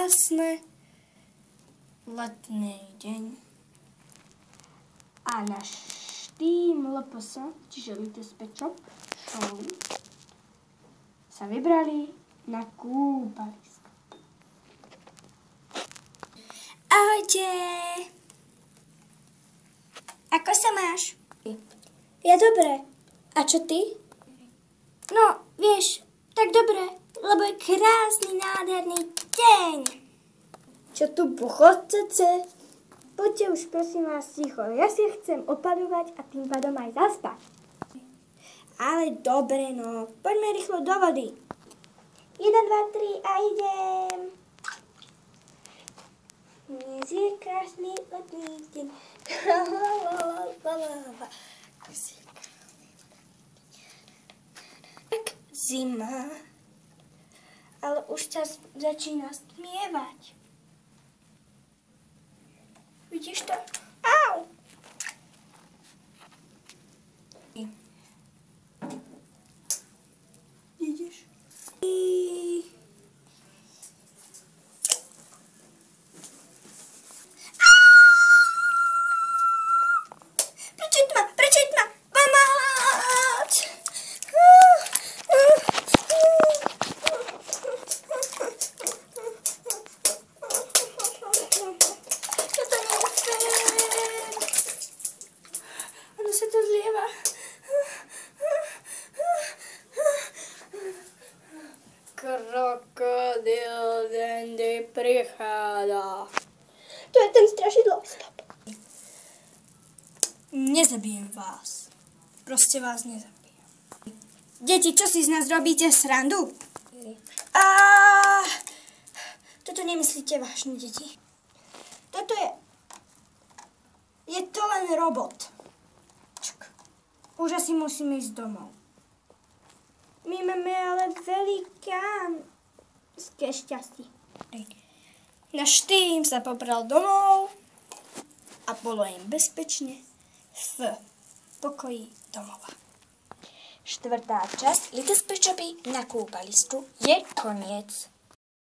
krásne letný deň. A náš tým LPS, čiže Latest Pet Shop školy, sa vybrali na kúpalisko. Ahojte! Ako sa máš? Ja dobre. A čo ty? No, vieš, tak dobre, lebo je krásny, nádherný deň. Čo tu pochodcete? Poďte už prosím vás ticho, ja si chcem opadovať a tým pádom aj zaspať. Ale dobre no, poďme rýchlo do vody. 1, 2, 3 a idem. Dnes je krásny letný deň. Tak zima, ale už sa začína stmievať. Vidíš to? Au! Vidíš? Prečo je tma? Pomoc! Ono sa to zlieva. Krokodil Dandy prichádza. To je ten strašidlo. Stop. Nezabijem vás. Proste vás nezabijem. Deti, čo si z nás robíte srandu? Toto nemyslíte vážne, deti. Toto je... Je to len robot. Už asi musíme ísť domov. My máme ale velikánske šťastie. Náš tým sa pobral domov a bolo im bezpečne v pokoji domova. 4. časť Latest Pet Shopy na kúpalisku je koniec.